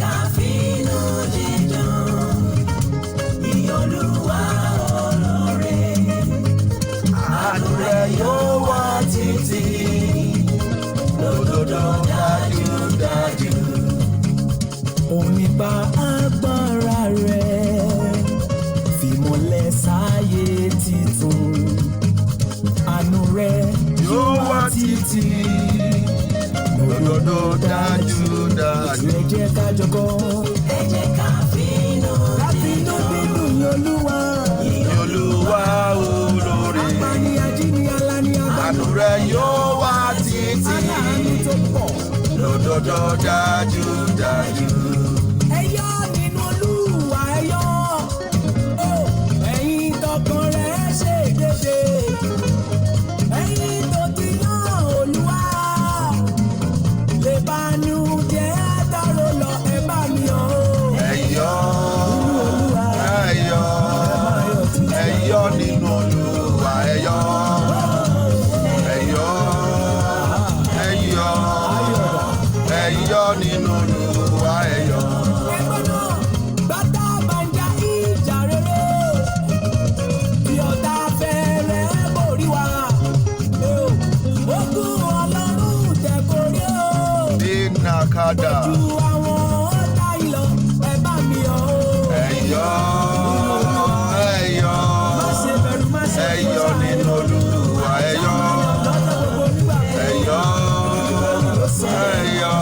ká fínú dídùn yìn Olúwa olóore. Àánú rẹ̀ yóò wà títí lódodo dájúdájú. Onípa agbára rẹ̀ fìmọ́lẹ̀ sáyé titun. Àánú rẹ̀ yóò wà títí lódodo dájúdájú. Ẹ jẹ́ ká jọkọ́. Ẹ jẹ́ ká fínú dídùn yìn Olúwa. Yìn Olúwa olóore. Apani ajínigbé aláni agbára. Àánú rẹ̀ yóò wà títí lódodo dájúdájú. Ẹ yọ̀ nínú Olúwa, ẹ yọ̀. Ẹ̀yin tọkàn rẹ̀ ṣe dédé. Ẹ̀yin tó ti yàn Olúwa. Lè bánú jẹ́ dárò lọ, ẹ bá mi yọ̀. Ẹ yọ̀, ẹ yọ̀, ẹ yọ̀ nínú Olúwa, ẹ yọ̀. Ẹ yọ̀, ẹ yọ̀, ẹ yọ̀ nínú Olúwa, ẹ yọ̀. Bàtà bàjá ìjà rere, bí ọ̀tá fẹ́rẹ̀ borí wa. Ogun Ọlọ́run tẹ̀ kórè o. Nínú àkàdá. Ojú àwọn ọ̀tá ìlọ, ẹ bá mi yọ̀ o. Ẹ yọ̀, ẹ yọ̀, ẹ yọ̀ nínú Olúwa, ẹ yọ̀. Ẹ yọ̀, ẹ yọ̀,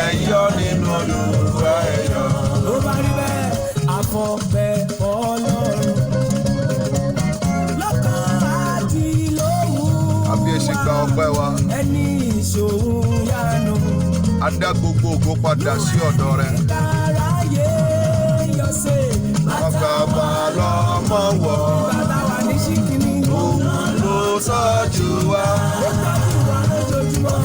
ẹ yọ̀ nínú Olúwa, ẹ yọ̀. Ló bá rí bẹ́ẹ̀, àfọ̀bẹ Ọlọ́run lọ́kàn àti lóhùn. Kábíyèsí gba ọpẹ́ wa. Ẹni ìṣòwò yánu. A dá gbogbo ògo padà sí ọ̀dọ̀ rẹ̀. Káráyé yọ sí. Bàbá lọ́mọ wọ̀. Bàbá wa ní ṣíkìní. Òun ló tọ́jú wa. Ó tọ́jú wa lójoojúmọ́.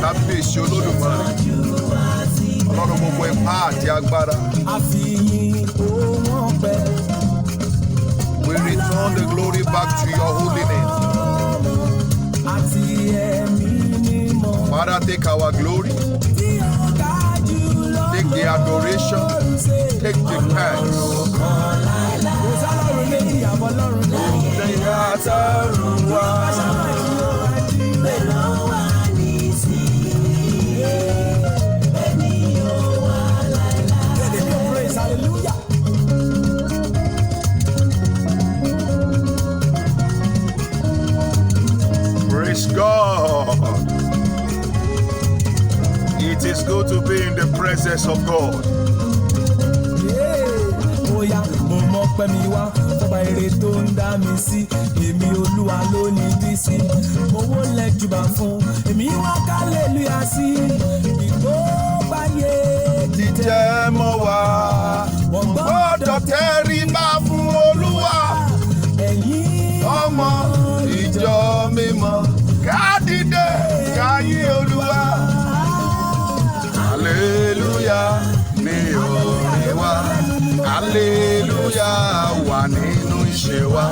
Kábíyèsí Olódùmarè. Ọlọ́run gbogbo ipá àti agbára. Àfihàn ohun ọpẹ́. We return the glory back to your holy name. Àti ẹ̀mí mímọ́. Father, take our glory. Take the adoration. Take the thanks. Praise God. It is good to be in the presence of God. Bóyá mo mọ̀ pé mi wá fọba èrè tó ń dá mi sí, èmi Olúwa ló ní bí sí. Owó lẹ́jùbà fún èmi wá kálẹ̀lúyà sí. Ìgbógbáyé jíjẹ́ mọ́ wa, wọ́n gbọ́dọ̀ tẹríba fún Olúwa. Ẹ̀yin ọmọ ìjọ mímọ́, ká dìde ká yìn Olúwa. Hallelujah ní orin wa, hallelujah wà nínú ìṣe wa.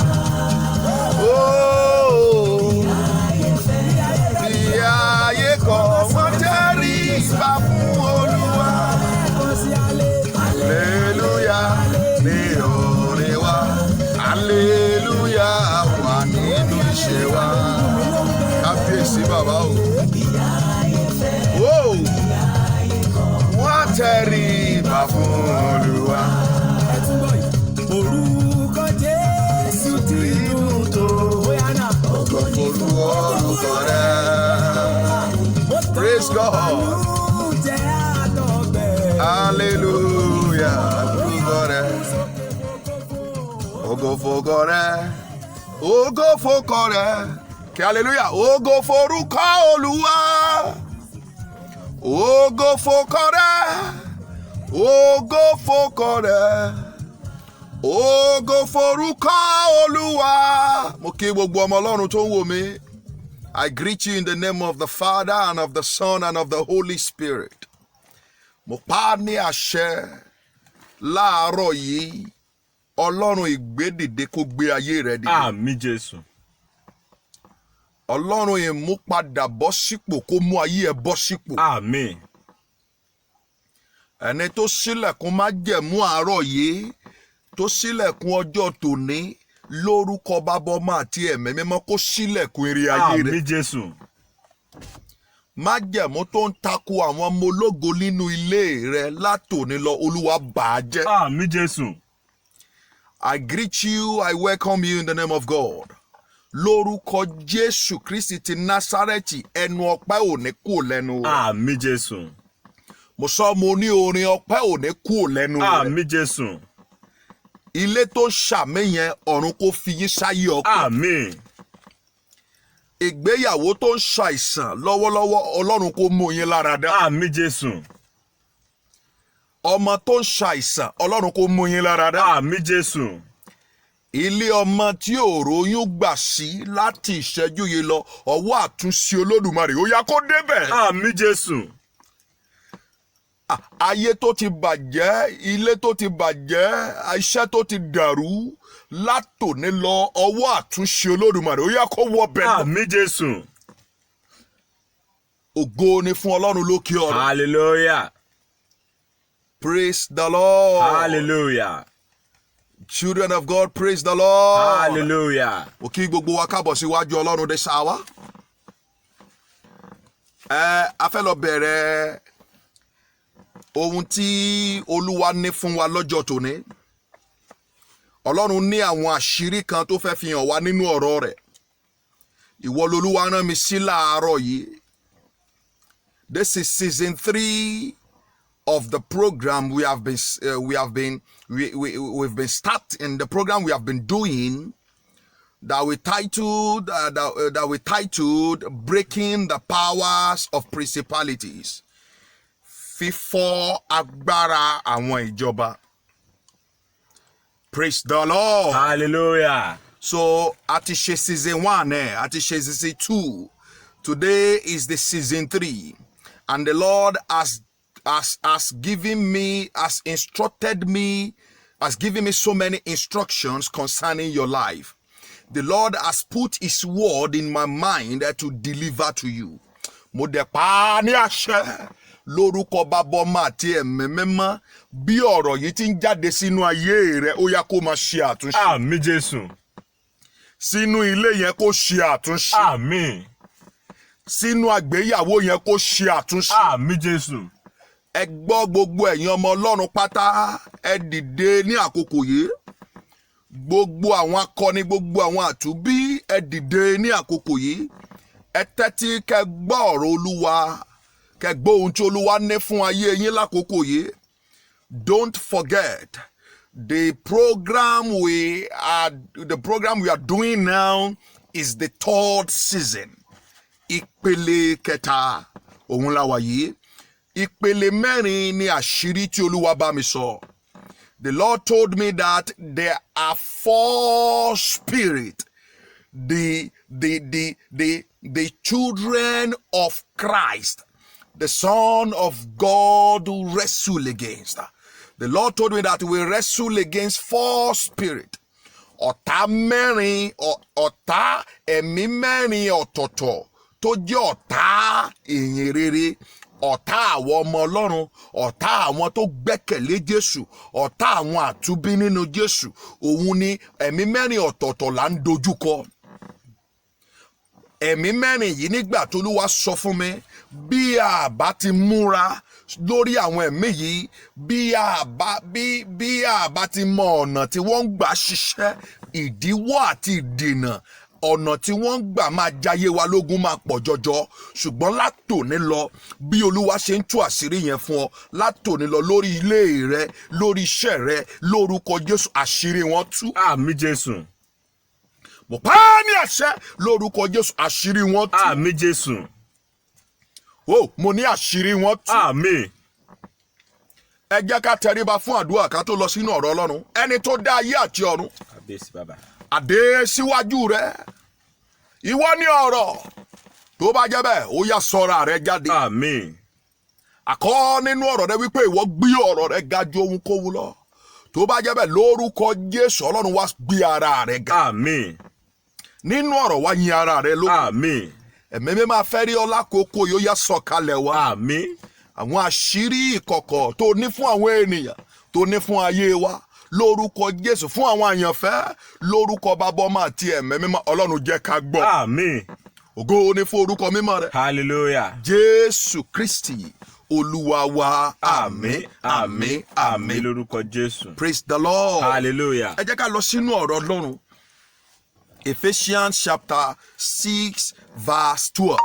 Bí ayé kan wọ́n tẹríba fún Olúwa. Hallelujah ní orin wa, hallelujah wà nínú ìṣe wa. Kábíyèsí bàbá o. Wọ́n tẹríba fún Olúwa. Orúkọ Jésù ti dùn tó. Orúkọ rẹ̀. Praise God. Hallelujah. Orúkọ rẹ̀. Ògo f'orúkọ rẹ̀. Ògo f'orúkọ rẹ̀. Kí hallelujah. Ògo f'orúkọ Olúwa. Ògo f'orúkọ rẹ̀. Ògo f'orúkọ rẹ̀. Ògo f'orúkọ Olúwa. Mo kí gbogbo ọmọ Ọlọ́run tó ń wò mí. I greet you in the name of the Father and of the Son and of the Holy Spirit. Mo pa ní àṣẹ láàárọ̀ yìí, Ọlọ́run ìgbédìde kó gbé ayé rẹ dìde. Àmín Jésù. Ọlọ́run ìmúpadàbọ̀sípò kó mú ayé ẹ bọ́ sípò. Àmín. Ẹni tó ṣílẹ̀kùn májẹ̀mú àárọ̀ yìí, tó ṣílẹ̀kùn ọjọ́ tòní, lórúkọ Baba Ọmọ àti Ẹ̀mí Mímọ́ kó ṣílẹ̀kùn ire ayé rẹ̀. Àmín Jésù. Májẹ̀mú tó ń tako àwọn ọmọ ológo nínú ilé rẹ látòní lọ, Olúwa bà á jẹ́. Àmín Jésù. I greet you, I welcome you in the name of God. Lórúkọ Jésù Kristi ti Násárẹ́tì, ẹnu ọpẹ́ ò ní kúrò lẹ́nu rẹ̀. Àmín Jésù. Mo sọ mo ní orin ọpẹ́ ò ní kúrò lẹ́nu rẹ̀. Àmín Jésù. Ilé tó ń ṣàmì yẹn, ọ̀run kó fi yín sáyé ọpẹ́. Àmín. Ìgbéyàwó tó ń ṣàìsàn lọ́wọ́lọ́wọ́, Ọlọ́run kó mú yín lára dá. Àmín Jésù. Ọmọ tó ń ṣàìsàn, Ọlọ́run kó mú yín lára dá. Àmín Jésù. Ilé ọmọ tí òòró yóò gbà sí láti ìṣẹ́jú yìí lọ, ọwọ́ àtúnṣe Olódùmarè ó yá kó débẹ̀. Àmín Jésù. Ayé tó ti bàjẹ́, ilé tó ti bàjẹ́, iṣẹ́ tó ti dàrú, látòní lọ ọwọ́ àtúnṣe Olódùmarè ó yá kó wọ bẹ̀. Àmín Jésù. Ògo ni fún Ọlọ́run lókè ọ̀run. Hallelujah. Praise the Lord. Hallelujah. Children of God, praise the Lord. Hallelujah. Ó kí gbogbo wa kábọ̀ síwájú Ọlọ́run dé sáwá. A fẹ́ lọ bẹ̀rẹ̀ ohun tí Olúwa ní fún wa lọ́jọ́ tòní. Ọlọ́run ní àwọn àṣírí kan tó fẹ́ fi hàn wá nínú ọ̀rọ̀ rẹ̀. Ìwọ lolúwa rán mi sí láàárọ̀ yìí. This is season 3 of the program we've been starting the program we have been doing that we titled Breaking the Powers of Principalities. Fífọ́ agbára àwọn ìjọba. Praise the Lord. Hallelujah. So at season 1, at season 2, today is the season 3, and the Lord has given me, has instructed me, has given me so many instructions concerning your life. The Lord has put His word in my mind to deliver to you. Mo dẹ̀ pa ní àṣẹ lórúkọ Baba Ọmọ àti Ẹ̀mí Mímọ́, bí ọ̀rọ̀ yìí ti ń jáde sínú ayé rẹ, ó yá kó máa ṣe àtúnṣe. Àmín Jésù. Sínú ilé yẹn kó ṣe àtúnṣe. Àmín. Sínú àgbéyàwó yẹn kó ṣe àtúnṣe. Àmín Jésù. Ẹ gbọ́ gbogbo ẹ̀yin ọmọ Ọlọ́run pátá, ẹ dìde ní àkókò yìí. Gbogbo àwọn akọni, gbogbo àwọn àtúnbí, ẹ dìde ní àkókò yìí. Ẹ tẹ́tí kẹ́ gbọ́ ọ̀rọ̀ Olúwa, kẹ́ gbọ́ ohun tí Olúwa ní fún ayé yín lákòókò yìí. Don't forget, the program we are doing now is the 3rd season. Ìpele kẹta òun la wà yìí. Ìpele mẹ́rin ni àṣírí tí Olúwa bá mi sọ. The Lord told me that there are 4 spirits. The children of Christ, the Son of God, who wrestle against. The Lord told me that we wrestle against 4 spirits. Ọ̀tá mẹ́rin, ọ̀tá ẹ̀mí mẹ́rin ọ̀tọ̀ọ̀tọ̀ tó jẹ́ ọ̀tá ìyìn rere, ọ̀tá àwọn ọmọ Ọlọ́run, ọ̀tá àwọn tó gbẹ́kẹ̀lé Jésù, ọ̀tá àwọn àtúnbí nínú Jésù. Òun ni ẹ̀mí mẹ́rin ọ̀tọ̀ọ̀tọ̀ là ń dojúkọ. Ẹ̀mí mẹ́rin yìí nígbà tó Olúwa sọ fún mi, bí a bá ti múra lórí àwọn ẹ̀mí yìí, bí a bá ti mọ ọ̀nà tí wọ́n ń gbà ṣiṣẹ́, ìdíwọ́ àti ìdènà ọ̀nà tí wọ́n ń gbà máa jayé wa lógún máa pọ̀ jọjọ. Ṣùgbọ́n látòní lọ, bí Olúwa ṣe ń tú àṣírí yẹn fún ọ, látòní lọ lórí ilé rẹ, lórí iṣẹ́ rẹ, lórúkọ Jésù, àṣírí wọn tú. Àmín Jésù. Mo pa á ní àṣẹ lórúkọ Jésù, àṣírí wọn tú. Àmín Jésù. Mo ní àṣírí wọn tú. Àmín. Ẹ jẹ́ ká tẹríba fún àdúrà ká tó lọ sínú ọ̀rọ̀ Ọlọ́run. Ẹni tó dá ayé àti ọ̀run, Kábíyèsí bàbá. àdé síwájú rẹ. Ìwọ ní ọ̀rọ̀. Tó bá jẹ́ bẹ́ẹ̀, ó yá sọra rẹ jáde. Àmín. Àkọ́ nínú ọ̀rọ̀ rẹ wípé ìwọ gbé ọ̀rọ̀ rẹ ga ju ohunkóhun lọ. Tó bá jẹ́ bẹ́ẹ̀, lórúkọ Jésù, Ọlọ́run wá gbé ara rẹ ga. Àmín. nínú ọ̀rọ̀ wa yin ara rẹ lógo. Àmín. Ẹ̀mí mi máa fẹ́ rí ọ lákòókò yóò yá sọ̀kalẹ̀ wá. Àmín. Àwọn àṣírí ìkọ̀kọ̀ tó ní fún àwọn ènìyàn, tó ní fún ayé wa, lórúkọ Jésù, fún àwọn àyànfẹ́, lórúkọ Bàbá Ọmọ àti Ẹ̀mí Mímọ́, Ọlọ́run jẹ́ ká gbọ́. Àmín. Ògo ni fún orúkọ mímọ́ rẹ. Hallelujah. Jésù Kristi Olúwa wa. Àmín, àmín, àmín. Lórúkọ Jésù. Praise the Lord. Hallelujah. Ẹ jẹ́ ká lọ sínú ọ̀rọ̀ Ọlọ́run. Ephesians chapter 6 verse 12.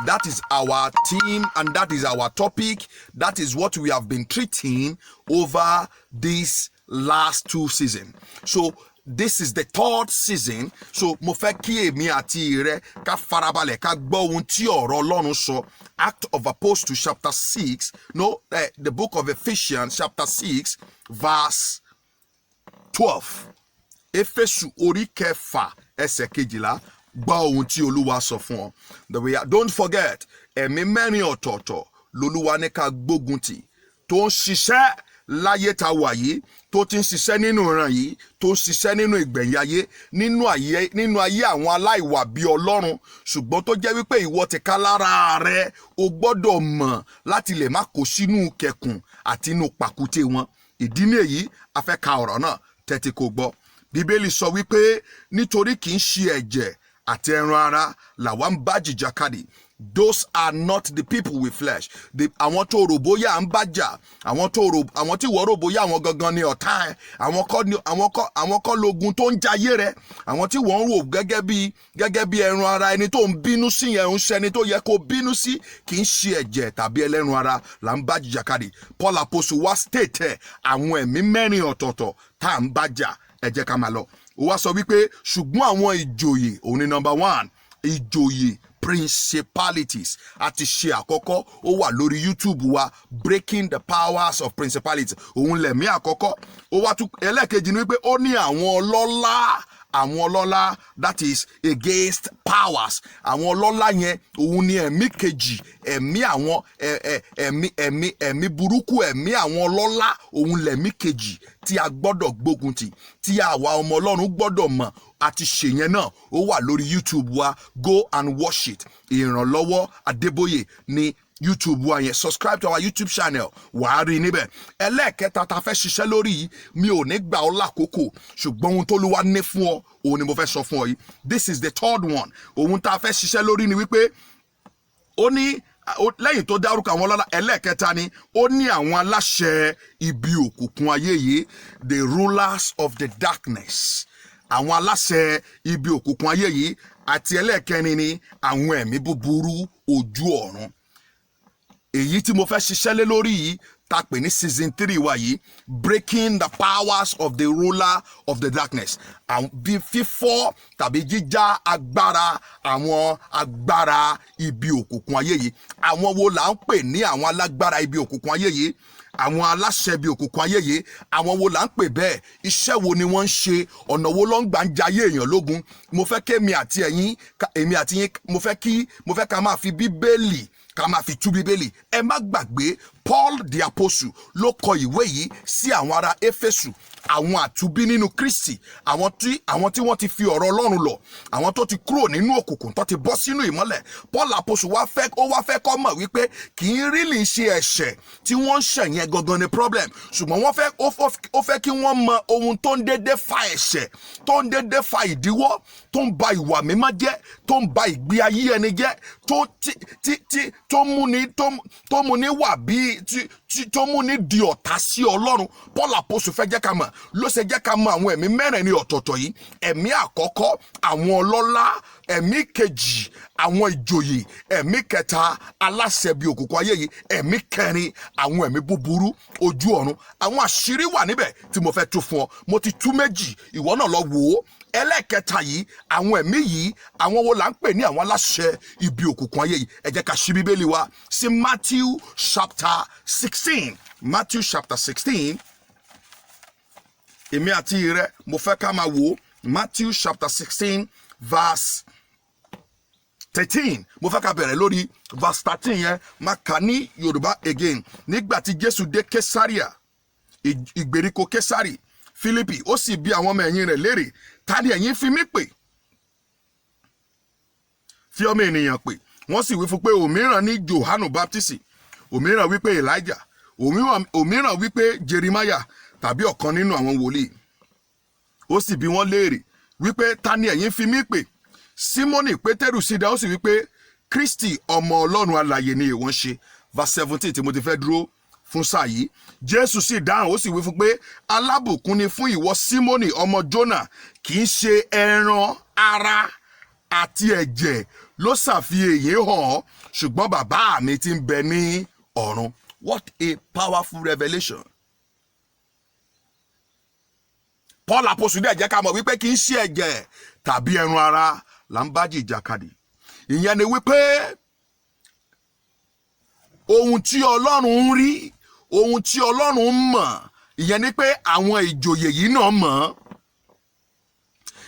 That is our theme and that is our topic. That is what we have been treating over this last 2 seasons. So this is the 3rd season. So mo fẹ́ kí èmi àti rẹ ká farabalẹ̀ ká gbọ́ ohun tí ọ̀rọ̀ Ọlọ́run sọ. Act of Apostles chapter 6. The book of Ephesians chapter 6 verse 12. Éfésù orí kẹfà ẹsẹ̀ kejìlá, gbọ́ ohun tí Olúwa sọ fún ọ. Don't forget, ẹ̀mí mẹ́rin ọ̀tọ̀ọ̀tọ̀ lolúwa ní ká gbógun tì, tó ń ṣiṣẹ́ láyé ta wà yìí, tó ti ń ṣiṣẹ́ nínú ìran yìí, tó ń ṣiṣẹ́ nínú ìgbẹ̀yìn ayé, nínú ayé àwọn aláìwà bí Ọlọ́run, ṣùgbọ́n tó jẹ́ wípé ìwọ ti ká lára rẹ, o gbọ́dọ̀ mọ̀ láti lè má kó sínú kẹkùn àti inú pàkúté wọn. Ìdí nìyí a fẹ́ ka ọ̀rọ̀ náà, tẹ́tí kó gbọ́. Bíbélì sọ wípé nítorí kì í ṣe ẹ̀jẹ̀ àti ẹran ara làwa ń bá jìjàkadì. Those are not the people with flesh. Àwọn tó rò bóyá ń bá jà, àwọn tí wọ́n rò bóyá àwọn gangan ni ọ̀tá ẹ̀, àwọn kọ́ lógun tó ń jayé rẹ̀, àwọn tí wọ́n rò gẹ́gẹ́ bí ẹran ara, ẹni tó ń bínú sí yẹn ń ṣẹni tó yẹ kó bínú sí, kì í ṣe ẹ̀jẹ̀ tàbí ẹlẹ́ran ara là ń bá jìjàkadì. Paul Apostle wá state àwọn ẹ̀mí mẹ́rin ọ̀tọ̀ọ̀tọ̀ tá à ń bá jà. Ẹ jẹ́ ká máa lọ. Ó wá sọ wípé ṣùgbọ́n àwọn ìjòyè, òun ni number 1, ìjòyè principalities. A ti ṣe àkọ́kọ́, ó wà lórí YouTube wa, breaking the powers of principalities. Òun lẹ̀mí àkọ́kọ́. Ó wá tún ẹlẹ́ẹ̀kejì ni wípé ó ní àwọn ọlọ́lá, that is against powers. Àwọn ọlọ́lá yẹn òun ni ẹ̀mí kejì, ẹ̀mí àwọn ẹ̀mí burúkú, ẹ̀mí àwọn ọlọ́lá, òun lẹ̀mí kejì tí a gbọ́dọ̀ gbógun tì, tí àwa ọmọ Ọlọ́run gbọ́dọ̀ mọ̀. Àti ṣèyẹn náà ó wà lórí YouTube wa, go and watch it. Ìrànlọ́wọ́ Adébóyè ní YouTube wa yẹn. Subscribe to our YouTube channel, wàá rí níbẹ̀. Ẹlẹ́ẹ̀kẹta ta fẹ́ ṣiṣẹ́ lórí yìí, mi ò ní gbà ọ́ lákòókò, ṣùgbọ́n ohun tó Olúwa ní fún ọ, òun ni mo fẹ́ sọ fún ọ yìí. This is the 3rd one. Ohun tá a fẹ́ ṣiṣẹ́ lórí ni wípé ó ní lẹ́yìn tó dárúkọ àwọn ọlọ́lá, ẹlẹ́ẹ̀kẹta ni ó ní àwọn aláṣẹ ibi òkùnkùn ayé yìí, the rulers of the darkness. Àwọn aláṣẹ ibi òkùnkùn ayé yìí, àti ẹlẹ́ẹ̀kẹrin ni àwọn ẹ̀mí búburú ojú ọ̀run. Èyí tí mo fẹ́ ṣiṣẹ́ lé lórí yìí tá pè ní season 3 wa yìí, breaking the powers of the ruler of the darkness. Bí fífọ́ tàbí jíjá agbára àwọn agbára ibi òkùnkùn ayé yìí. Àwọn wo là ń pè ní àwọn alágbára ibi òkùnkùn ayé yìí? Àwọn aláṣẹ ibi òkùnkùn ayé yìí, àwọn wo là ń pè bẹ́ẹ̀? Iṣẹ́ wo ni wọ́n ń ṣe? Ọ̀nà wo ló ń gbà ń jayé èèyàn lógun? Mo fẹ́ kí èmi àti yín, mo fẹ́ ká máa fi Bíbélì, ká máa fi tú Bíbélì. Ẹ má gbàgbé, Paul the Apostle ló kọ ìwé yìí sí àwọn ará Éfésù, àwọn àtúbí nínú Kristi, àwọn tí wọ́n ti fi ọ̀rọ̀ Ọlọ́run lọ̀, àwọn tó ti kúrò nínú òkùnkùn tó ti bọ́ sínú ìmọ́lẹ̀. Paul Apostle wá fẹ́ kó mọ̀ wípé kì í really ṣe ẹ̀ṣẹ̀ tí wọ́n ń ṣẹ̀ yẹn gangan ni problem, ṣùgbọ́n ó fẹ́ kí wọ́n mọ ohun tó ń dédé fa ẹ̀ṣẹ̀, tó ń dédé fa ìdíwọ́, tó ń ba ìwà mímọ́ jẹ́, tó ń ba ìgbé ayé ẹni jẹ́, tó mú ní wà bí tó mú ní di ọ̀tá sí Ọlọ́run. Paul Apostle fẹ́ jẹ́ ká mọ̀, ló ṣe jẹ́ ká mọ̀ àwọn ẹ̀mí mẹ́rin ní ọ̀tọ̀ọ̀tọ̀ yìí. Ẹ̀mí àkọ́kọ́ àwọn ọlọ́lá, ẹ̀mí kejì àwọn ìjòyè, ẹ̀mí kẹta aláṣẹ bí òkùnkùn ayé yìí, ẹ̀mí kẹrin àwọn ẹ̀mí búburú ojú ọ̀run. Àwọn àṣírí wà níbẹ̀ tí mo fẹ́ tú fún ọ. Mo ti tú méjì, ìwọ náà lọ wò ó. Ẹlẹ́ẹ̀kẹta yìí, àwọn ẹ̀mí yìí, àwọn wo là ń pè ní àwọn aláṣẹ ibi òkùnkùn ayé yìí? Ẹ jẹ́ ká ṣí Bíbélì wa sí Matthew chapter 16. Matthew chapter 16. Èmi àti rẹ, mo fẹ́ ká máa wò Matthew chapter 16 verse 13. Mo fẹ́ ká bẹ̀rẹ̀ lórí verse 13 yẹn, máa kà ní Yorùbá again. Nígbà tí Jésù dé Késáríà, ìgbèríko Késárì Fílípì, ó sì bi àwọn ọmọ ẹ̀yìn rẹ̀ léèrè, ta ni ẹ̀yin fi mí pè? fi ọmọ ènìyàn pè, wọ́n sì wí fún pé òmíràn ní Jòhánù Báptísì, òmíràn wípé Elijah, òmíràn wípé Jeremiah tàbí ọ̀kan nínú àwọn wòlíì. Ó sì bi wọ́n léèrè wípé ta ni ẹ̀yin fi mí pè? Símónì Pétérù sì dá ó sì wípé Kristi ọmọ Ọlọ́run alààyè ni ìwọ ń ṣe. Verse 17 tí mo ti fẹ́ dúró fún sáà yìí. Jésù sì dáhùn ó sì wí fún pé alábùkún ni fún ìwọ Símónì ọmọ Jónà, kì í ṣe ẹran ara àti ẹ̀jẹ̀ ló ṣàfihàn èyí hàn ọ́, ṣùgbọ́n bàbá mi tí ń bẹ ní ọ̀run. What a powerful revelation. Paul Apostle dẹ̀ jẹ́ ká mọ̀ wípé kì í ṣe ẹ̀jẹ̀ tàbí ẹran ara là ń bá jìjàkadì. Ìyẹn ni wípé ohun tí Ọlọ́run ń rí, ohun tí Ọlọ́run ń mọ̀, ìyẹn ni pé àwọn ìjòyè yìí náà mọ̀.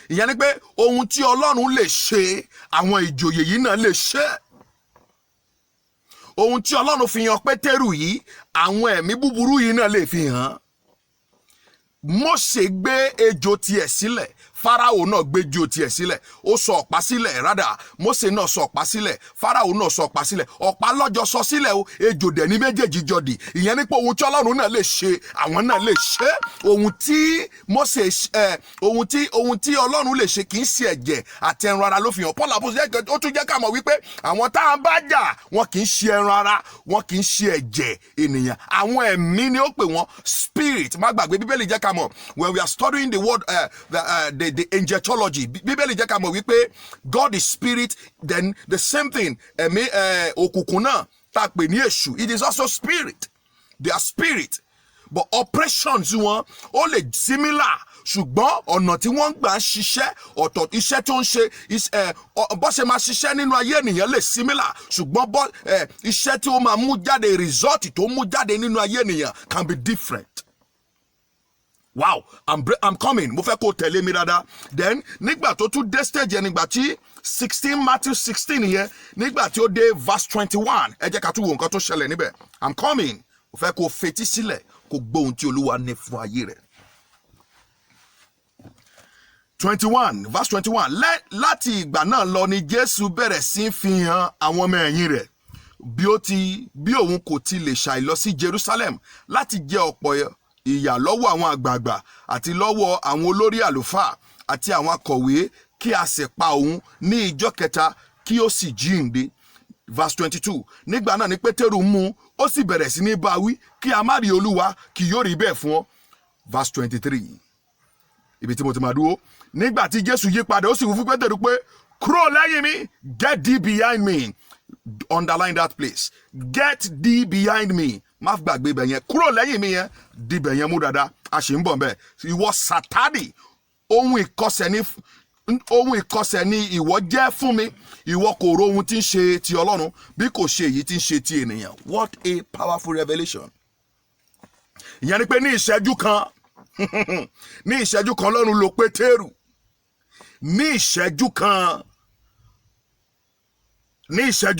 Ìyẹn ni pé ohun tí Ọlọ́run lè ṣe, àwọn ìjòyè yìí náà lè ṣe. Ohun tí Ọlọ́run fi hàn Pétérù yìí, àwọn ẹ̀mí búburú yìí náà lè fi hàn. Mósè gbé ejò tiẹ̀ sílẹ̀, Fáráò náà gbé ejò tiẹ̀ sílẹ̀, ó sọ ọ̀pá sílẹ̀, rádà Mósè náà sọ ọ̀pá sílẹ̀, Fáráò náà sọ ọ̀pá sílẹ̀, ọ̀pá lọ́jọ́ sọ sílẹ̀ o, ejò dẹ̀ ní méjèèjì jọdì. Ìyẹn ni pé ohun tí Ọlọ́run náà lè ṣe, àwọn náà lè ṣe. Ohun tí Ọlọ́run lè ṣe kì í ṣe ẹ̀jẹ̀ àti ẹran ara ló fi hàn. Paul Apostle ó tún jẹ́ ká mọ̀ wípé àwọn tá à ń bá jà wọn kì í ṣe ẹran ara, wọn kì í ṣe ẹ̀jẹ̀ ènìyàn. Àwọn ẹ̀mí ni ó pè wọ́n, spirit. Má gbàgbé Bíbélì jẹ́ ká mọ̀, when we are studying the word the angelology, Bíbélì jẹ́ ká mọ̀ wípé God is spirit, then the same thing ẹ̀mí òkùnkùn náà tá a pè ní èṣù, it is also spirit. They are spirit, but operations wọn ó lè similar, ṣùgbọ́n ọ̀nà tí wọ́n ń gbà ń ṣiṣẹ́ ọ̀tọ̀, iṣẹ́ tó ń ṣe bó ṣe máa ṣiṣẹ́ nínú ayé ènìyàn lè similar, ṣùgbọ́n iṣẹ́ tí ó máa mú jáde, result tó mú jáde nínú ayé ènìyàn can be different. Wow, I'm coming. Mo fẹ́ kó tẹ̀lé mi dáadáa. Then nígbà tó tún dé stage yẹn, nígbà tí Matthew 16 yẹn, nígbà tí ó dé verse 21, ẹ jẹ́ ká tún wo nǹkan tó ṣẹlẹ̀ níbẹ̀. I'm coming. Mo fẹ́ kó fetí sílẹ̀ kó gbọ́ ohun tí Olúwa ní fún ayé rẹ̀. 21, verse 21. Láti ìgbà náà lọ ni Jésù bẹ̀rẹ̀ sí fi hàn àwọn ọmọ ẹ̀yìn rẹ̀ bí òun kò ti lè ṣàì lọ sí Jerusalem láti jẹ ọ̀pọ̀ ìyà lọ́wọ́ àwọn àgbààgbà àti lọ́wọ́ àwọn olórí àlùfáà àti àwọn akọ̀wé, kí a sì pa òun ní ìjọ́ kẹta kí ó sì jíǹde. Verse 22. Nígbà náà ni Pétérù mú, ó sì bẹ̀rẹ̀ sí ní bá wí, kí a má rí Olúwa, kì yóò rí bẹ́ẹ̀ fún ọ. Verse 23. Ibi tí mo ti máa dúró. Nígbà tí Jésù yí padà, ó sì wí fún Pétérù pé kúrò lẹ́yìn mi, get thee behind me. Underline that place. Get thee behind me. Má gbàgbé ibẹ̀ yẹn, kúrò lẹ́yìn mi yẹn, dibẹ̀ yẹn mú dáadáa, a ṣì ń bọ̀ bẹ́ẹ̀. Ìwọ Sátánì, ohun ìkọ̀sẹ̀ ni ìwọ jẹ́ fún mi. Ìwọ kò ro ohun tí ń ṣe ti Ọlọ́run bí kò ṣe èyí tí ń ṣe ti ènìyàn. What a powerful revelation. Ìyẹn ni pé ní ìṣẹ́jú kan Ọlọ́run lo Pétérù. Ní ìṣẹ́jú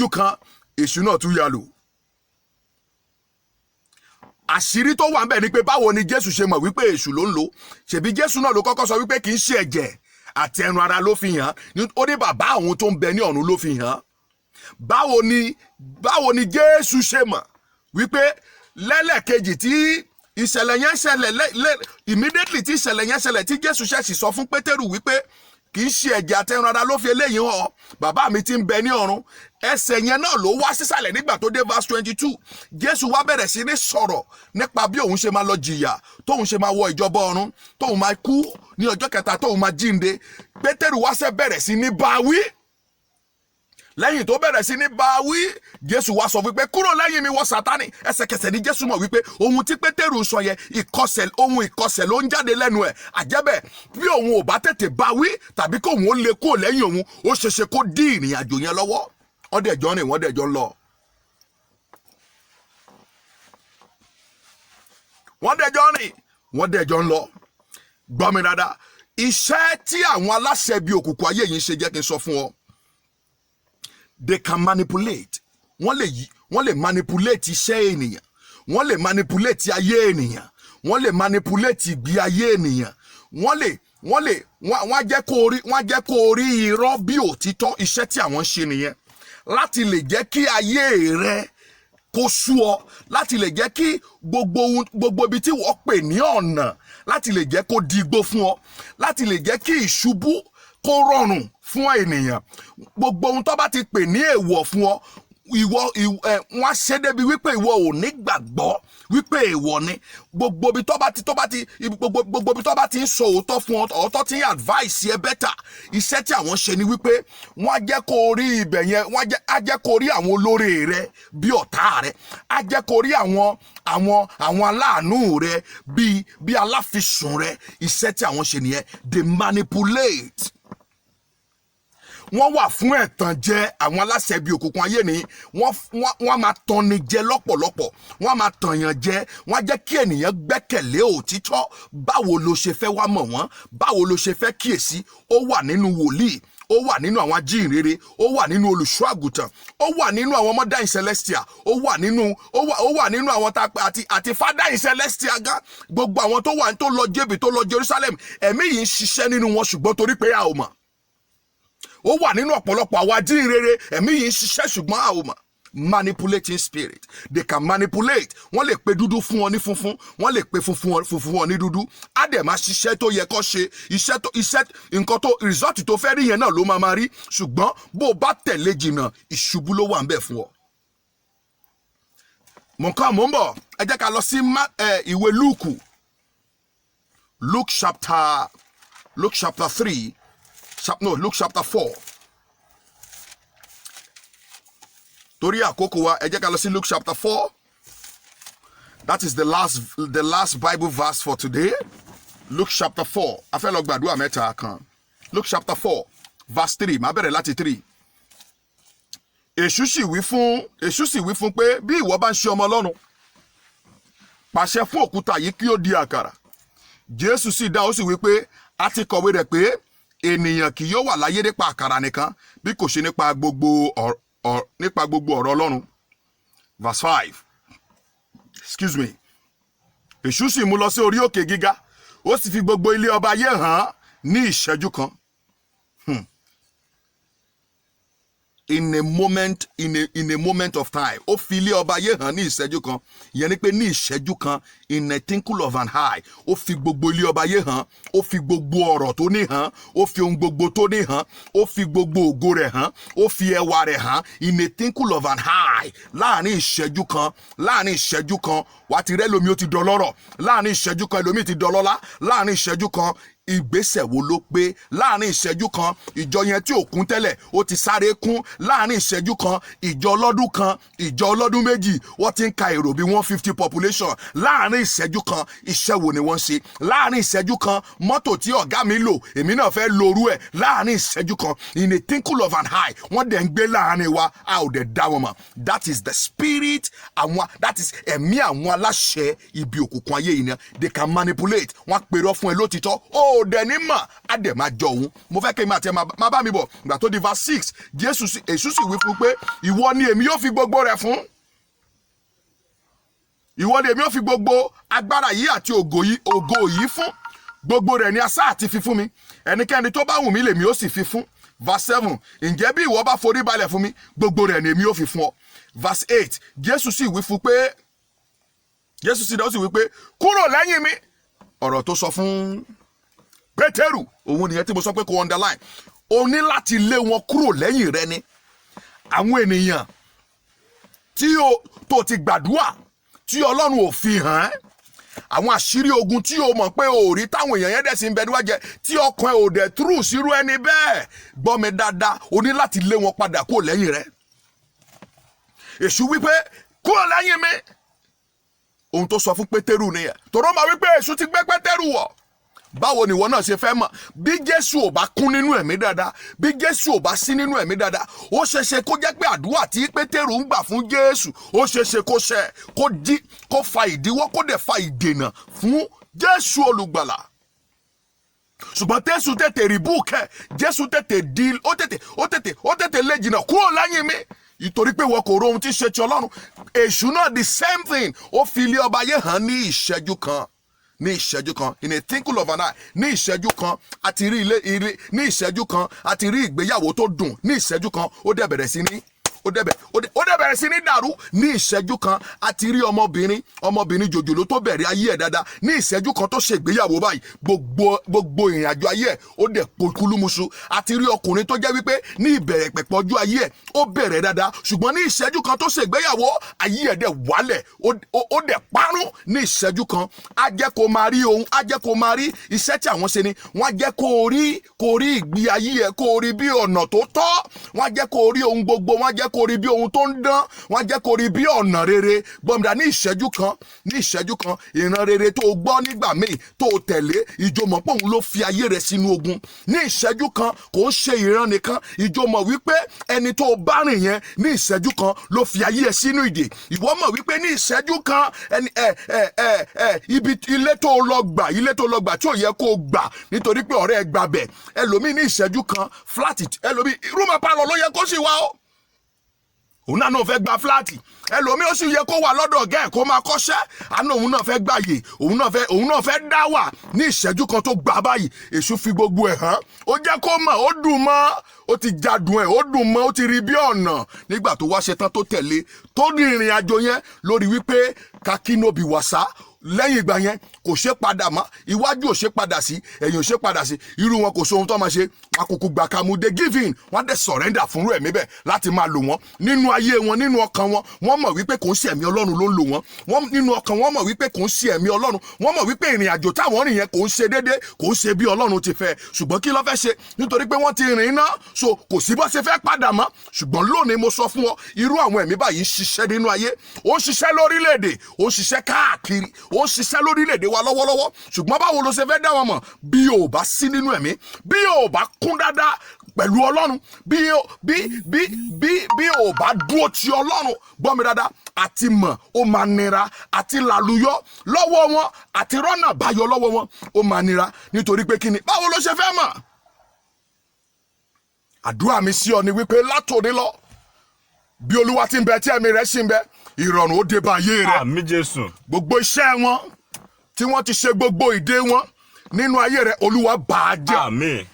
kan èṣù náà tún yà lò. Àṣírí tó wà ń bẹ̀ ni pé báwo ni Jésù ṣe mọ̀ wípé èṣù ló ń lò? Ṣebí Jésù náà ló kọ́kọ́ sọ wípé kì í ṣe ẹ̀jẹ̀ àti ẹran ara ló fi hàn, ó ní bàbá àwọn tó ń bẹ ní ọ̀run ló fi hàn. Báwo ni Jésù ṣe mọ̀ wípé lẹ́lẹ́kejì tí ìṣẹ̀lẹ̀ yẹn ṣẹlẹ̀, immediately tí ìṣẹ̀lẹ̀ yẹn ṣẹlẹ̀, tí Jésù ṣẹ̀ṣì sọ fún Pétérù wípé kì í ṣe ẹ̀jẹ̀ àti ẹran ara ló fi eléyìí hàn, bàbá mi tí ń bẹ ní ọ̀run. Ẹsẹ̀ yẹn náà ló wá sísàlẹ̀ nígbà tó dé verse 22. Jésù wá bẹ̀rẹ̀ sí ní sọ̀rọ̀ nípa bí òun ṣe máa lọ jìyà, tóun ṣe máa wọ ìjọba ọ̀run, tóun máa kú ní ọjọ́ kẹta, tóun máa jíǹde. Pétérù wá ṣe bẹ̀rẹ̀ sí ní bá wí. Lẹ́yìn tó bẹ̀rẹ̀ sí ní bá wí, Jésù wá sọ wípé kúrò lẹ́yìn mi wọ Sátánì. Ẹsẹ̀kẹsẹ̀ ni Jésù mọ̀ wípé ohun tí Pétérù sọ yẹn ohun ìkọ̀sẹ̀ ló ń jáde lẹ́nu ẹ̀. Àjẹ́bẹ̀ bí òun ò bá tètè bá wí tàbí kóun ó lè kó lẹ́yìn òun, ó ṣeéṣe kó dí ìrìn àjò yẹn lọ́wọ́. Wọ́n dẹ̀jọ́ rìn, wọ́n dẹ̀jọ́ ń lọ. Wọ́n dẹ̀jọ́ ń lọ. Gbọ́ mi dáadáa. Iṣẹ́ tí àwọn aláṣẹ bíi òkùnkùn ayé yìí ń ṣe jẹ́ kí n sọ fún ọ. They can manipulate. Wọ́n lè manipulate iṣẹ́ ènìyàn. Wọ́n lè manipulate ayé ènìyàn. Wọ́n lè manipulate ìgbé ayé ènìyàn. wọ́n á jẹ́ kó rí irọ́ bí òtítọ́. Iṣẹ́ tí àwọn ń ṣe nìyẹn láti lè jẹ́ kí ayé rẹ kó sú ọ, láti lè jẹ́ kí gbogbo ibi tí wọ́n pè ní ọ̀nà láti lè jẹ́ kó di igbó fún ọ, láti lè jẹ́ kí ìṣubú kó rọrùn fún ènìyàn. Gbogbo ohun tó bá ti pè ní èèwọ̀ fún ọ, wọ́n á ṣe débi wípé ìwọ ò ní gbàgbọ́ wípé èèwọ̀ ni. Gbogbo ibi tó bá ti ń sọ òótọ́ fún ọ, òótọ́ ti ń advice ẹ bẹ́tà. Iṣẹ́ tí àwọn ṣe ni wípé wọ́n á jẹ́ kó rí ibẹ̀ yẹn, á jẹ́ kó rí àwọn olórí rẹ bí ọ̀tá rẹ, á jẹ́ kó rí àwọn aláàánú rẹ bí aláfisùn rẹ. Iṣẹ́ tí àwọn ṣe nìyẹn. They manipulate. Wọ́n wà fún ẹ̀tàn jẹ. Àwọn aláṣẹ bí òkùnkùn ayé ni wọ́n máa tàn ni jẹ lọ́pọ̀lọpọ̀. Wọ́n máa tàn yàn jẹ. Wọ́n á jẹ́ kí ènìyàn gbẹ́kẹ̀lé òtítọ́. Báwo lo ṣe fẹ́ wá mọ̀ wọ́n? Báwo lo ṣe fẹ́ kíyèsí? Ó wà nínú wòlíì, ó wà nínú àwọn ajíhìnrere, ó wà nínú olùṣọ́ àgùntàn, ó wà nínú àwọn ọmọdé in celestia, ó wà nínú àwọn àti father in celestia gan. Gbogbo àwọn tó lọ jébì, tó lọ Jerusalem, ẹ̀mí yìí ń ṣiṣẹ́ nínú wọn ṣùgbọ́n torí pé a ò mọ̀. Ó wà nínú ọ̀pọ̀lọpọ̀ àwọn ajíhìnrere, ẹ̀mí yìí ń ṣiṣẹ́ ṣùgbọ́n a ò mọ̀. Manipulating spirit. They can manipulate. Wọ́n lè pe dúdú fún ọ ní funfun, wọ́n lè pe funfun ọ ní dúdú. Á dẹ̀ máa ṣiṣẹ́ tó yẹ kó ṣe. Iṣẹ́ nǹkan tó result tó fẹ́ rí yẹn náà ló máa rí. Ṣùgbọ́n bó o bá tẹ̀lé jìnnà, ìṣubú ló wà ń bẹ̀ fún ọ. Mò ń bọ̀. Ẹ jẹ́ ká lọ sí ìwé Lúùkù. Luke chapter 3. Luke chapter 4. Torí àkókò wa, ẹ jẹ́ ká lọ sí Luke chapter 4. That is the last Bible verse for today. Luke chapter 4. A fẹ́ lọ gbàdúrà mẹ́ta kan. Luke chapter 4 verse 3. Màá bẹ̀rẹ̀ láti 3. Èṣù sì wí fún pé bí ìwọ bá ń ṣe ọmọ Ọlọ́run, pàṣẹ fún òkúta yìí kí ó di àkàrà. Jésù sì dá, ó sì wí pé a ti kọ̀wé rẹ̀ pé ènìyàn kì yóò wà láyé nípa àkàrà nìkan bí kò ṣe nípa gbogbo ọ̀rọ̀ Ọlọ́run. Verse 5. Excuse me. Èṣù sì mú lọ sí orí òkè gíga, ó sì fi gbogbo ilé ọba ayé hàn ní ìṣẹ́jú kan. In a moment of time. Ó fi ilé ọba ayé hàn ní ìṣẹ́jú kan. Ìyẹn ni pé ní ìṣẹ́jú kan, in a twinkle of an eye. Ó fi gbogbo ilé ọba ayé hàn. Ó fi gbogbo ọ̀rọ̀ tó ní hàn. Ó fi ohun gbogbo tó ní hàn. Ó fi gbogbo ògo rẹ̀ hàn. Ó fi ẹwà rẹ̀ hàn. In a twinkle of an eye. Láàrin ìṣẹ́jú kan, wà á ti rẹ́ lómi ó ti dọlọ́rọ̀. Láàrin ìṣẹ́jú kan, ẹlòmíì ti dọlọ́lá. Láàrin ìṣẹ́jú kan, ìgbésẹ̀ wo ló pé? Láàrin ìṣẹ́jú kan, ìjọ yẹn tí ò kún tẹ́lẹ̀ ó ti sáré kún. Láàrin ìṣẹ́jú kan, ìjọ ọlọ́dún kan, ìjọ ọlọ́dún méjì, wọ́n ti ń ka èrò bí 150 population. Láàrin ìṣẹ́jú kan, iṣẹ́ wo ni wọ́n ṣe? Láàrin ìṣẹ́jú kan, mọ́tò tí ọ̀gá mi lò, èmi náà fẹ́ lorú ẹ̀. Láàrin ìṣẹ́jú kan, in a twinkle of an eye, wọ́n dẹ̀ ń gbé láàrin wa, a ò dẹ̀ dá wọn mọ̀. That is the spirit, that is ẹ̀mí àwọn aláṣẹ ibi òkùnkùn ayé yìí ni. They can manipulate. Wọ́n pèrọ fún ẹ lótìtọ́. Ó dẹ̀ ní mà, á dẹ̀ máa jọ òun. Mo fẹ́ kí n máa tẹ máa bá mi bọ̀. Ìgbà tó di verse 6, Èṣù sì wí fún pé ìwọ ni èmi yóò fi gbogbo rẹ̀ fún. Ìwọ ni èmi yóò fi gbogbo agbára yìí àti ògo yìí fún. Gbogbo rẹ̀ ni asá àti fi fún mi. Ẹnikẹ́ni tó bá wù mí lèmi yóò sì fi fún. Verse 7, ǹjẹ́ bí ìwọ bá forí balẹ̀ fún mi, gbogbo rẹ̀ ni èmi yóò fi fún ọ. Verse 8, Jésù sì wí fún pé kúrò lẹ́yìn mi. Ọ̀rọ̀ tó sọ fún Pétérù, òun nìyẹn tí mo sọ pé kò underline. O ní láti lé wọn kúrò lẹ́yìn rẹ ni. Àwọn ènìyàn tó ti gbàdúrà tí Ọlọ́run ò fi hàn ẹ́, àwọn àṣírí ogun tí o mọ̀ pé o rí táwọn èèyàn yẹn dẹ̀ sí ń bẹ níwájú tí ọkàn ẹ̀ ò dẹ̀ túrù sírú ẹni bẹ́ẹ̀, gbọ́ mi dáadáa, o ní láti lé wọn padà kúrò lẹ́yìn rẹ. Èṣù wípé kúrò lẹ́yìn mi. Ohun tó sọ fún Pétérù nìyẹn. Tòró máa wípé Èṣù ti gbé Pétérù wọ̀. Báwo ni ìwọ náà ṣe fẹ́ mọ̀? Bí Jésù ò bá kún nínú ẹ̀mí dáadáa, bí Jésù ò bá sí nínú ẹ̀mí dáadáa, ó ṣeéṣe kó jẹ́ pé àdúrà tí Pétérù ń gbà fún Jésù, ó ṣeéṣe kó fa ìdíwọ́, kó dẹ̀ fa ìdènà fún Jésù olùgbàlà. Ṣùgbọ́n Jésù tètè rìbúkẹ́, Jésù tètè díl, ó tètè lé jìnnà kúrò lẹ́yìn mi. Ìtorí pé wọn kò ro ohun tí ṣe ti Ọlọ́run. Èṣù náà the same thing, ó fi ilé ọba ayé hàn ní ìṣẹ́jú kan. ní ìṣẹ́jú kan, in a twinkle of an eye, ní ìṣẹ́jú kan a ti rí ilé ní ìṣẹ́jú kan a ti rí ìgbéyàwó tó dùn, ní ìṣẹ́jú kan ó dẹ̀ bẹ̀rẹ̀ sí ní dàrú, ní ìṣẹ́jú kan a ti rí ọmọbìnrin jòjòló tó bẹ̀rẹ̀ ayé ẹ̀ dáadáa, ní ìṣẹ́jú kan tó ṣe ìgbéyàwó báyìí gbogbo ìrìn àjò ayé ẹ̀ ó dẹ̀ polúkúlùmùṣu. a ti rí ọkùnrin tó jẹ́ wípé ní ìbẹ̀rẹ̀ pẹ̀pẹ̀ ọjọ́ ayé ẹ̀ ó bẹ̀rẹ̀ dáadáa, ṣùgbọ́n ní ìṣẹ́jú kan tó ṣe ìgbéyàwó ayé ẹ̀ dẹ̀ wálẹ̀, ó dẹ̀ parun ní ìṣẹ́jú kan. á jẹ́ kó máa rí ohun, á jẹ́ kó máa rí iṣẹ́ tí àwọn ṣe ni, wọ́n á jẹ́ kó rí ìgbé ayé ẹ̀ kó rí bí ọ̀nà tó tọ́, wọ́n á jẹ́ kó rí ohun gbogbo, wọ́n á jẹ́ kó rí bí ohun tó ń dán, wọ́n á jẹ́ kó rí bí ọ̀nà rere. gbọ́mdà ní ìṣẹ́jú kan ìran rere tó gbọ́ nígbà míì tó tẹ̀lé, ìjọmọ̀ pé òun ló fi ayé rẹ̀ sínú ogun. ní ìṣẹ́jú kan kò ń ṣe ìran nìkan, ìjọmọ̀ wípé ẹni tó bá rìn yẹn ní ìṣẹ́jú kan ló fi ayé ẹ̀ sínú ìdè. ìwọ mọ̀ wípé ní ìṣẹ́jú kan ilé tó lọ gbà tí ò yẹ kó gbà nítorí pé ọ̀rẹ́ ẹ gbàbẹ̀. ẹlòmíì ní ìṣẹ́jú kan fúláàtì, ẹlòmíì rúmọ̀ pálọ̀ ló yẹ kó sì wá ó, òun náà fẹ́ gba fúláàtì. ẹlòmíì ó sì yẹ kó wà lọ́dọ̀ ọ̀gá ẹ̀ kó máa kọ́ṣẹ́, àná òun náà fẹ́ gbàyè, òun náà fẹ́ dá wà. ní ìṣẹ́jú kan tó gbà báyìí èṣù fi gbogbo ẹ̀ hàn, ó jẹ́ kó mọ̀, ó dùn mọ́, ó ti jadùn ẹ̀, ó dùn mọ́, ó ti rí bí ọ̀nà. nígbà tó wá ṣetán tó tẹ̀lé tó ní ìrìn àjò yẹn lórí wípé kakinobi wàsá, lẹ́yìn ìgbà yẹn kò ṣe padà mọ́, iwájú ò ṣe padà sí, ẹ̀yìn ò ṣe padà sí. irú wọn kò sóhun tó máa ṣe, wọn kò gbà kàmú de give in, wọn dẹ̀ surrender fúnrú ẹ̀mí bẹ́ẹ̀ láti máa lò wọ́n nínú ayé wọn, nínú ọkàn wọn. wọ́n mọ̀ wípé kò ń ṣe ẹ̀mí Ọlọ́run ló ń lò wọ́n nínú ọkàn wọn, mọ̀ wípé kò ń ṣe ẹ̀mí Ọlọ́run. wọ́n mọ̀ wípé ìrìn àjò táwọn rìn yẹn kò ń ṣe déédéé, kò ń ṣe bí Ọlọ́run ti fẹ́. ṣùgbọ́n kí ló fẹ́ ṣe? nítorí pé wọ́n ti rìn iná, so kò sí bó ṣe fẹ́ padà mọ́. ṣùgbọ́n lónìí mo sọ fún ọ, irú àwọn ẹ̀mí báyìí ń ṣiṣẹ́ nínú ayé, ó ń ṣiṣẹ́ lórílẹ̀-èdè, ó ń ṣiṣẹ́ káàkiri, ó ń ṣiṣẹ́ lórílẹ̀-èdè wa lọ́wọ́lọ́wọ́. ṣùgbọ́n báwo ló ṣe fẹ́ dá wọn mọ̀? bí o bá sí nínú ẹ̀mí, bí o bá kún dáadáa pẹ̀lú Ọlọ́run, bí o bá dúró ti Ọlọ́run, gbọ́ mi dáadáa, àti mọ̀ ó máa nira, àti làlùyọ lọ́wọ́ wọn, àti rọ́nà báyọ lọ́wọ́ wọn ó máa nira. nítorí pé kíni, báwo ló ṣe fẹ́ mọ̀? àdúrà mi sí ọ ni wípé látòní lọ, bí Olúwa ti ń bẹ tí ẹ̀mí rẹ̀ sì ń bẹ, ìrọ̀rùn ó dé bá ayé rẹ̀. àmín Jésù. gbogbo iṣẹ́ wọn tí wọ́n ti ṣe, gbogbo ìdè wọn nínú ayé rẹ̀, Olúwa bà á jẹ́. àmín.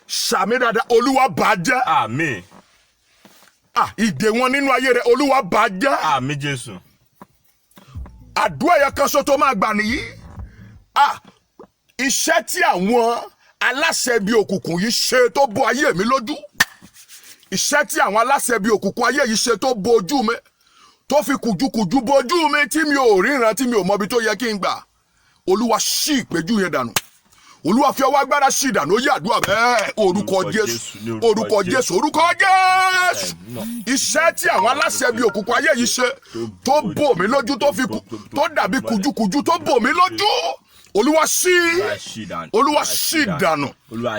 sàmì dáadáa, Olúwa bà á jẹ́. àmín. ìdè wọn nínú ayé rẹ̀, Olúwa bà á jẹ́. àmín Jésù. àdúrà yẹn kan ṣo tó máa gbà nìyí. iṣẹ́ tí àwọn aláṣẹ bíi òkùnkùn yìí ṣe tó bo ayé mi lójú, iṣẹ́ tí àwọn aláṣẹ bíi òkùnkùn ayé yìí ṣe tó bo ojú mi, tó fi kùjukùju bojú mi tí mi ò ríran, tí mi ò mọbi tó yẹ kí n gbà, Olúwa ṣí ìpéjú yẹn dànù. Olúwa fi ọwọ́ agbára ṣí ìdànù. ó yẹ àdúrà bẹ́ẹ̀, orúkọ Jésù, orúkọ Jésù, orúkọ Jésù. iṣẹ́ tí àwọn aláṣẹ bíi òkùnkùn ayé yìí ṣe tó bò mí lójú, tó dàbí kùjukùju tó bò mí lójú, Olúwa ṣí, Olúwa ṣí ìdànù,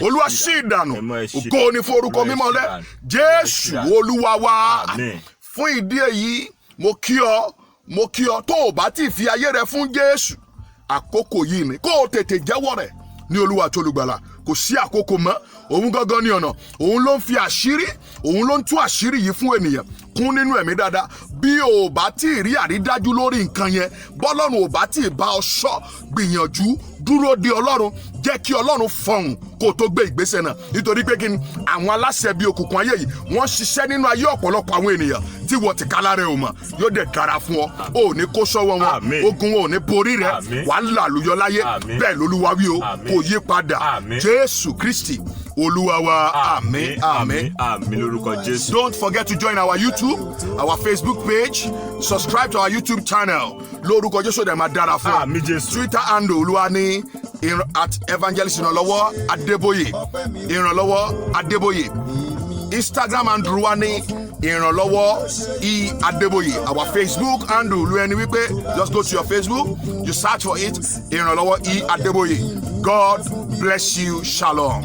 Olúwa ṣí ìdànù. ògo ni fún orúkọ mímọ́ rẹ̀, Jésù Olúwa wa. fún ìdí èyí mo kí ọ tó o bá ti fi ayé rẹ fún Jésù, àkókò yìí ni kó o tètè jẹ́wọ́ rẹ̀ ní Olúwa tó olùgbàlà. kò sí àkókò mọ́, òun gangan ní ọ̀nà, òun ló ń fi àṣírí, òun ló ń tú àṣírí yìí fún ènìyàn. kún nínú ẹ̀mí dáadáa. bí o bá tí ì rí àrídájú lórí nǹkan yẹn, bọ́lọ́run ò bá tí ì bá ọ sọ, gbìyànjú dúró de Ọlọ́run, jẹ́ kí Ọlọ́run fọhùn kó o tó gbé ìgbésẹ̀ náà. nítorí pé kí ni, àwọn aláṣẹ bíi òkùnkùn ayé yìí wọ́n ṣiṣẹ́ nínú ayé ọ̀pọ̀lọpọ̀ àwọn ènìyàn tí wọ́n ti kálá rẹ̀ ò mọ̀. yóò dẹ̀ dára fún ọ, ò ní kó sọ́wọ́ wọn, ogun wọn ò ní borí rẹ̀, wàá làlùyọ láyé. bẹ́ẹ̀ l'Olúwa wí o, kò yí padà. Jésù Kristi Olúwa wa. àmín, àmín, àmín lórúkọ Jésù. Don't forget to join our YouTube, our Facebook page, subscribe to our YouTube channel. lórúkọ Jésù dẹ̀ máa dára fún ọ. àmín Jésù. Twitter handle Olúwa ní at evangelist ìrànlọ́wọ́ Adébóyè, ìrànlọ́wọ́ Adébóyè. Instagram handle wa ní ìrànlọ́wọ́ Adébóyè. Our Facebook handle lu ẹni wípé just go to your Facebook, you search for it, ìrànlọ́wọ́ Adébóyè. God bless you. Shalom.